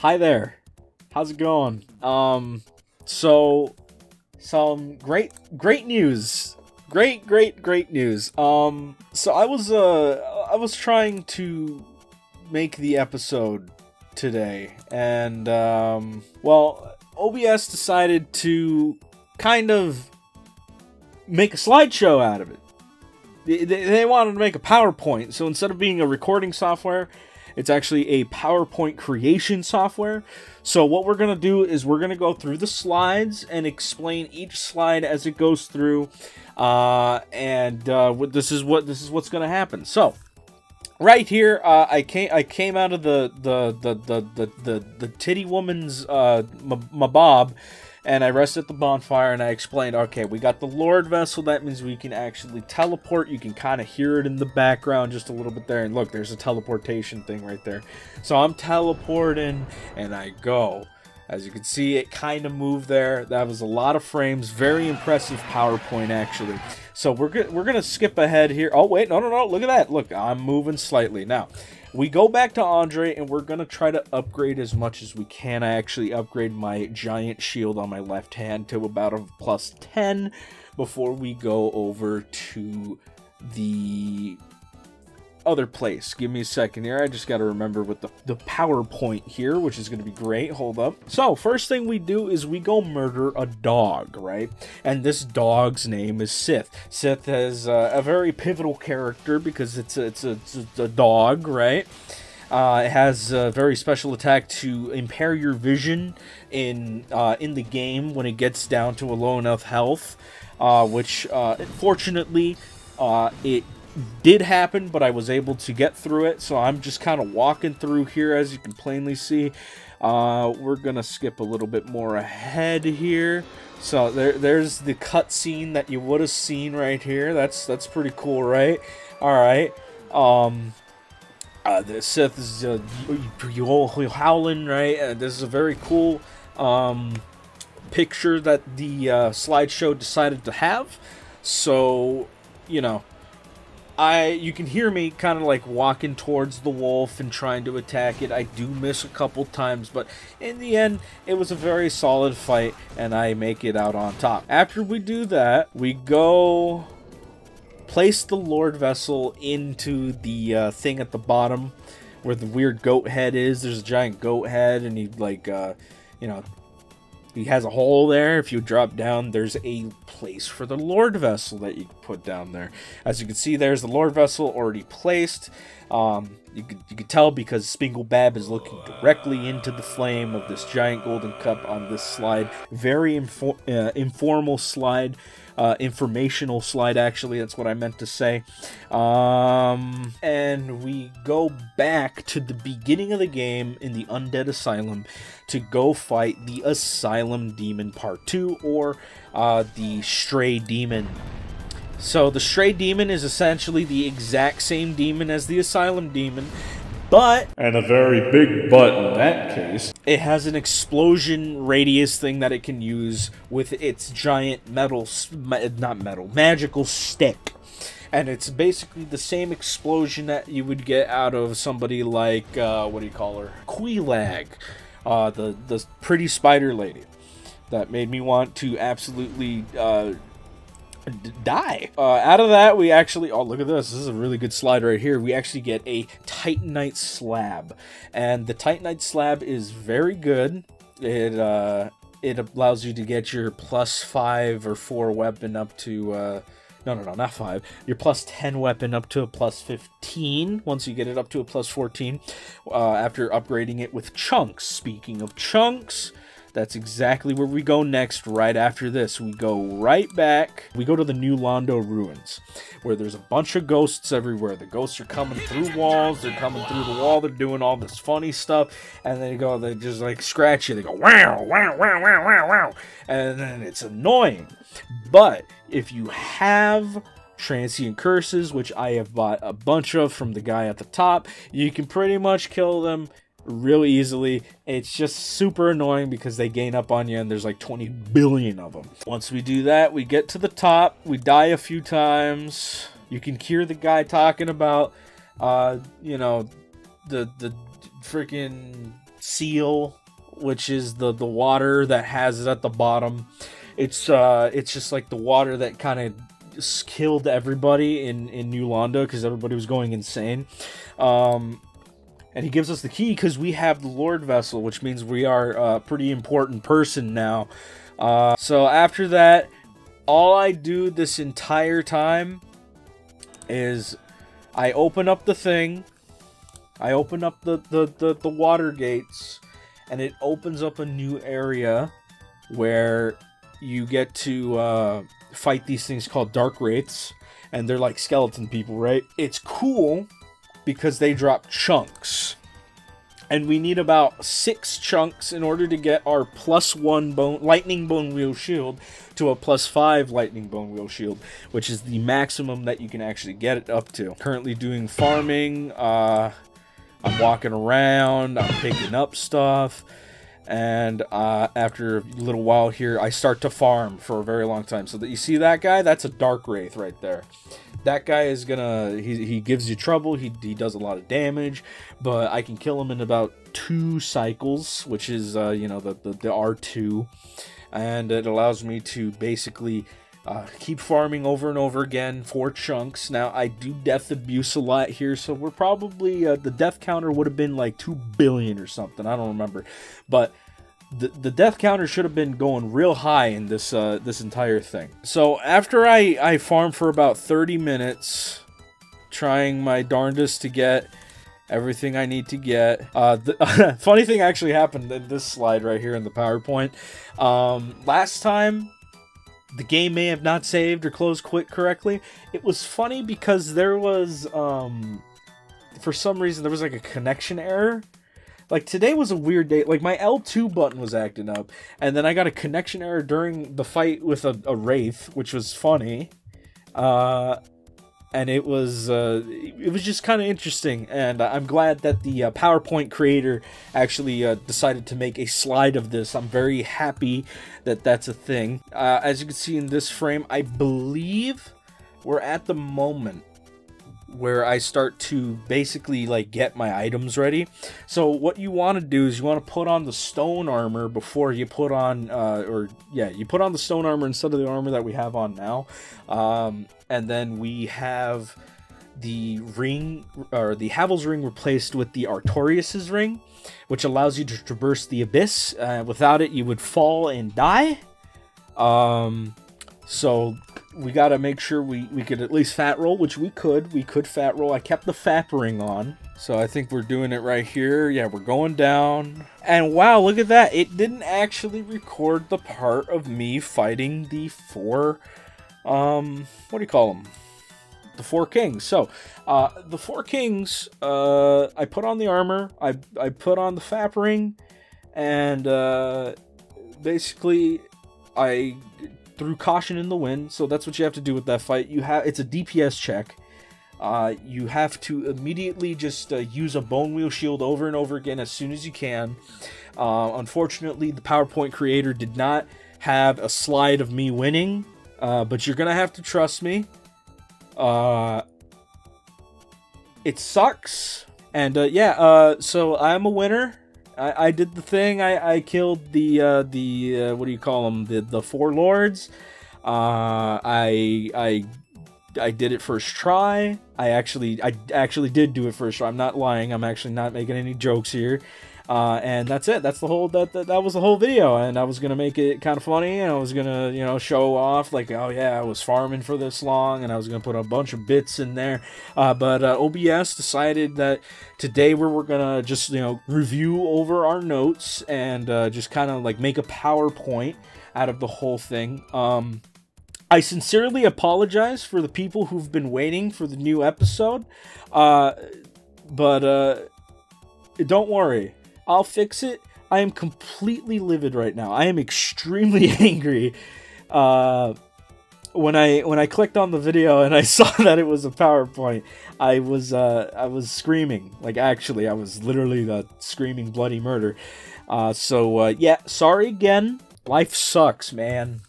Hi there. How's it going? So some great news. Great news. So I was trying to make the episode today, and well, OBS decided to kind of make a slideshow out of it. They wanted to make a PowerPoint, so instead of being a recording software, it's actually a PowerPoint creation software. So what we're going to do is we're going to go through the slides and explain each slide as it goes through. This is what's going to happen. So right here, I came out of the titty woman's mabob, and I rested at the bonfire, and I explained, okay, we got the Lord Vessel. That means we can actually teleport. You can kind of hear it in the background just a little bit there. And look, there's a teleportation thing right there. So I'm teleporting, and I go. As you can see, it kind of moved there. That was a lot of frames. Very impressive PowerPoint, actually. So we're gonna skip ahead here. Oh, wait, no. Look at that. Look, I'm moving slightly. Now, we go back to Andre, and we're going to try to upgrade as much as we can. I actually upgrade my giant shield on my left hand to about a plus 10 before we go over to the other place. Give me a second here. I just got to remember with the PowerPoint here, which is going to be great. Hold up. So, first thing we do is we go murder a dog, right? And this dog's name is Sith. Sith is a very pivotal character because it's a dog, right? It has a very special attack to impair your vision in the game when it gets down to a low enough health, which fortunately it did happen, but I was able to get through it. So I'm just kind of walking through here, as you can plainly see. We're gonna skip a little bit more ahead here. So there's the cutscene that you would have seen right here. That's pretty cool, right? All right. The Sith is howling, right? This is a very cool picture that the slideshow decided to have. So, you know, you can hear me kind of like walking towards the wolf and trying to attack it. I do miss a couple times, but in the end, it was a very solid fight, and I make it out on top. After we do that, we go place the Lord Vessel into the thing at the bottom where the weird goat head is. There's a giant goat head, and he like, you know, he has a hole there. If you drop down, there's a place for the Lord Vessel that you can put down there. As you can see, there's the Lord Vessel already placed. You can tell because Spinglebab is looking directly into the flame of this giant golden cup on this slide. Very informal slide. Informational slide, actually, that's what I meant to say. And we go back to the beginning of the game in the Undead Asylum to go fight the Asylum Demon Part 2, or the Stray Demon. So the Stray Demon is essentially the exact same demon as the Asylum Demon, but, and a very big but in that case, it has an explosion radius thing that it can use with its giant magical stick. And it's basically the same explosion that you would get out of somebody like, what do you call her? Quelaag, the pretty spider lady. That made me want to absolutely die. Out of that, we actually, oh, look at this. This is a really good slide right here. We actually get a Titanite slab, and the Titanite slab is very good. It allows you to get your plus 5 or 4 weapon up to no, not 5. Your plus 10 weapon up to a plus 15 once you get it up to a plus 14 after upgrading it with chunks. Speaking of chunks, that's exactly where we go next. Right after this, we go right back. We go to the New Londo Ruins, where there's a bunch of ghosts everywhere. The ghosts are coming through walls. They're coming through the wall. They're doing all this funny stuff. And they just like scratch you. They go, wow, wow, wow, wow, wow, wow. And then it's annoying. But if you have transient curses, which I have bought a bunch of from the guy at the top, you can pretty much kill them real easily. It's just super annoying because they gain up on you, and there's like 20 billion of them. Once we do that, we get to the top. We die a few times. You can hear the guy talking about, you know, the freaking seal, which is the water that has it at the bottom. It's just like the water that kind of killed everybody in New Londo because everybody was going insane. And he gives us the key because we have the Lord Vessel, which means we are a pretty important person now. So after that, all I do this entire time is I open up the thing, I open up the water gates, and it opens up a new area where you get to fight these things called Dark Wraiths, and they're like skeleton people, right? It's cool because they drop chunks. And we need about 6 chunks in order to get our +1 lightning bone wheel shield to a +5 lightning bone wheel shield, which is the maximum that you can actually get it up to. Currently doing farming, I'm walking around, I'm picking up stuff, and after a little while here, I start to farm for a very long time. So that you see that guy, that's a Dark Wraith right there. That guy is gonna, he gives you trouble, he does a lot of damage, but I can kill him in about 2 cycles, which is, you know, the R2, and it allows me to basically keep farming over and over again for chunks. Now, I do death abuse a lot here, so we're probably, the death counter would have been like 2 billion or something, I don't remember, but the death counter should have been going real high in this this entire thing. So after I farm for about 30 minutes, trying my darndest to get everything I need to get. The funny thing actually happened in this slide right here in the PowerPoint. Last time, the game may have not saved or closed quick correctly. It was funny because there was, for some reason, there was like a connection error. Like, today was a weird day. Like, my L2 button was acting up, and then I got a connection error during the fight with a Wraith, which was funny. And it was just kind of interesting, and I'm glad that the PowerPoint creator actually decided to make a slide of this. I'm very happy that that's a thing. As you can see in this frame, I believe we're at the moment where I start to basically like get my items ready. So what you want to do is you want to put on the stone armor before you put on, you put on the stone armor instead of the armor that we have on now. And then we have the ring, or the Havel's ring, replaced with the Artorias' ring, which allows you to traverse the abyss. Without it, you would fall and die. So we got to make sure we could at least fat roll, which we could. We could fat roll. I kept the FAP ring on. So I think we're doing it right here. Yeah, we're going down. And wow, look at that. It didn't actually record the part of me fighting the 4, what do you call them? The 4 kings. So, the 4 kings, I put on the armor, I put on the FAP ring, and basically I threw caution in the wind. So that's what you have to do with that fight. It's a DPS check. You have to immediately just use a bone wheel shield over and over again as soon as you can. Unfortunately, the PowerPoint creator did not have a slide of me winning, but you're gonna have to trust me. It sucks, and so I'm a winner. I did the thing. I killed the what do you call them? The 4 lords. I did it first try. I actually did do it first try. I'm not lying. I'm actually not making any jokes here. And that's it. That's the whole that was the whole video. And I was gonna make it kind of funny, and I was gonna, you know, show off like, oh yeah, I was farming for this long, and I was gonna put a bunch of bits in there. But OBS decided that today we're gonna just, you know, review over our notes and just kind of like make a PowerPoint out of the whole thing. I sincerely apologize for the people who've been waiting for the new episode, but don't worry. I'll fix it. I am completely livid right now. I am extremely angry. When I clicked on the video and I saw that it was a PowerPoint, I was screaming. Like, actually, I was literally screaming bloody murder. Yeah, sorry again. Life sucks, man.